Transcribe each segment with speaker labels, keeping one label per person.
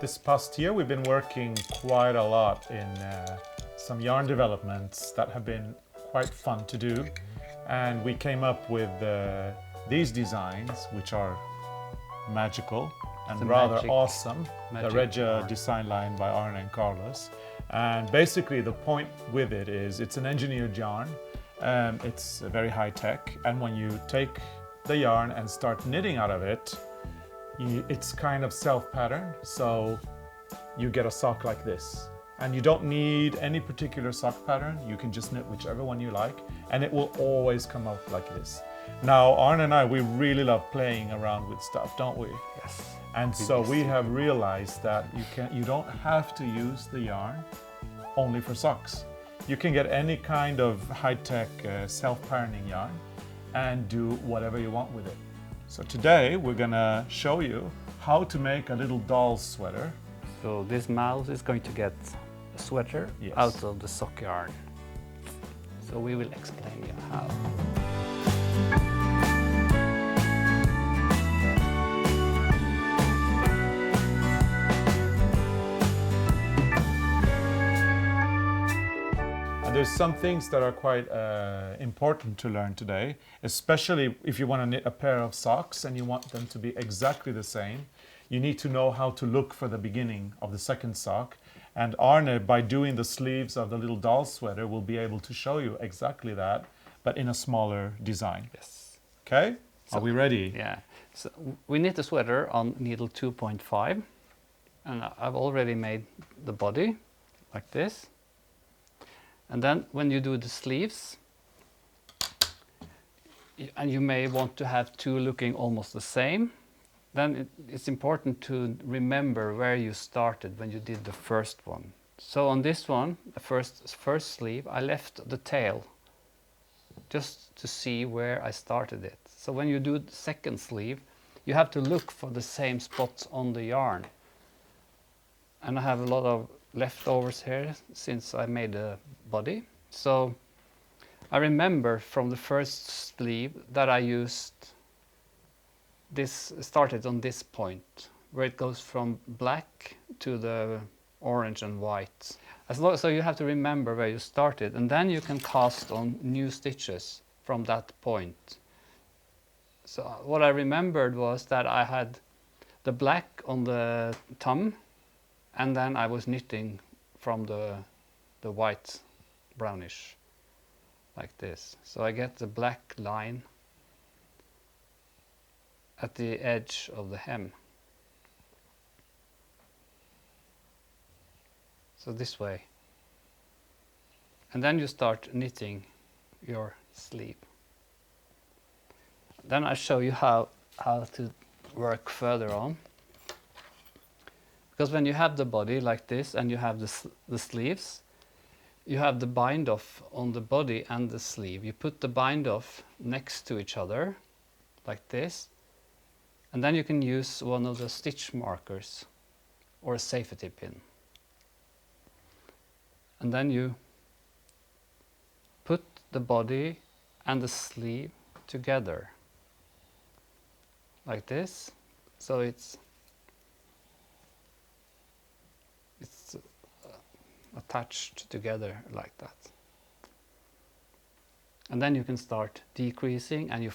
Speaker 1: This past year we've been working quite a lot in some yarn developments that have been quite fun to do, and we came up with these designs which are magical and rather awesome. The REGIA design line by ARNE CARLOS, and basically the point with it is it's an engineered yarn. It's very high tech, and when you take the yarn and start knitting out of it, it's kind of self-patterned, so you get a sock like this. And you don't need any particular sock pattern, you can just knit whichever one you like, and it will always come out like this. Now, Arne and I, we really love playing around with stuff, don't we?
Speaker 2: Yes.
Speaker 1: And so we have realized that you don't have to use the yarn only for socks. You can get any kind of high-tech self-patterning yarn and do whatever you want with it. So today we're gonna show you how to make a little doll's sweater.
Speaker 2: So this mouse is going to get a sweater out of the sock yarn. So we will explain you how.
Speaker 1: There's some things that are quite important to learn today, especially if you want to knit a pair of socks and you want them to be exactly the same. You need to know how to look for the beginning of the second sock. And Arne, by doing the sleeves of the little doll sweater, will be able to show you exactly that, but in a smaller design.
Speaker 2: Yes.
Speaker 1: Okay? So, are we ready?
Speaker 2: Yeah. So we knit the sweater on needle 2.5, and I've already made the body like this. And then when you do the sleeves, and you may want to have two looking almost the same, then it's important to remember where you started when you did the first one. So on this one, the first sleeve, I left the tail just to see where I started it. So when you do the second sleeve, you have to look for the same spots on the yarn. And I have a lot of leftovers here since I made the body. So I remember from the first sleeve that I used this, started on this point where it goes from black to the orange and white. So you have to remember where you started, and then you can cast on new stitches from that point. So what I remembered was that I had the black on the thumb, and then I was knitting from the white brownish like this. So I get the black line at the edge of the hem. So this way. And then you start knitting your sleeve. Then I show you how to work further on. Because when you have the body like this and you have the sleeves, you have the bind off on the body and the sleeve. You put the bind off next to each other like this, and then you can use one of the stitch markers or a safety pin. And then you put the body and the sleeve together like this. So it's attached together like that. And then you can start decreasing and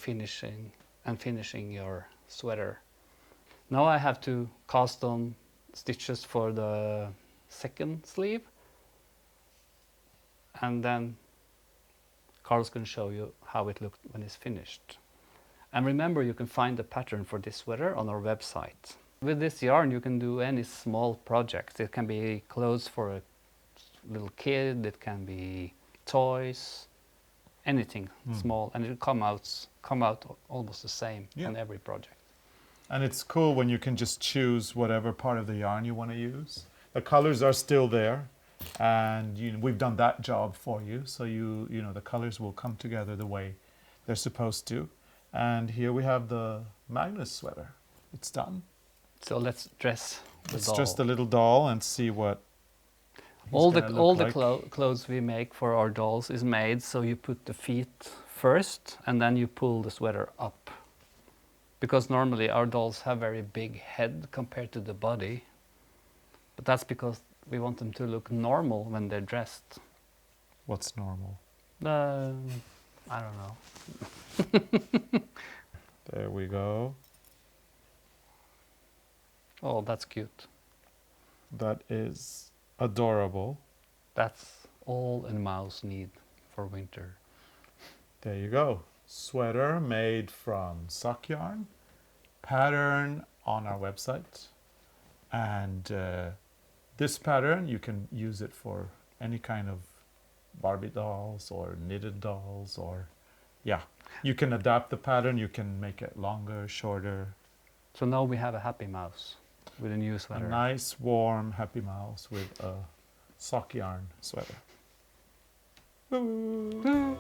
Speaker 2: finishing your sweater. Now I have to cast on stitches for the second sleeve, and then Carl's can show you how it looked when it's finished. And remember, you can find the pattern for this sweater on our website. With this yarn you can do any small project. It can be clothes for a little kid, it can be toys, anything small, and it'll come out almost the same on every project.
Speaker 1: And it's cool when you can just choose whatever part of the yarn you want to use. The colors are still there, and we've done that job for you, so you know the colors will come together the way they're supposed to. And here we have the Magnus sweater. It's done.
Speaker 2: So let's dress the doll.
Speaker 1: Let's dress the little doll and see what
Speaker 2: all the clothes we make for our dolls is made so you put the feet first and then you pull the sweater up. Because normally our dolls have very big head compared to the body. But that's because we want them to look normal when they're dressed.
Speaker 1: What's normal?
Speaker 2: I don't know.
Speaker 1: There we go.
Speaker 2: Oh, that's cute.
Speaker 1: That is adorable.
Speaker 2: That's all a mouse need for winter.
Speaker 1: There you go. Sweater made from sock yarn. Pattern on our website. And this pattern, you can use it for any kind of Barbie dolls or knitted dolls, or yeah, you can adapt the pattern. You can make it longer, shorter.
Speaker 2: So now we have a happy mouse with a new
Speaker 1: A
Speaker 2: sweater.
Speaker 1: nice, warm, happy mouse with a sock yarn sweater. Woo.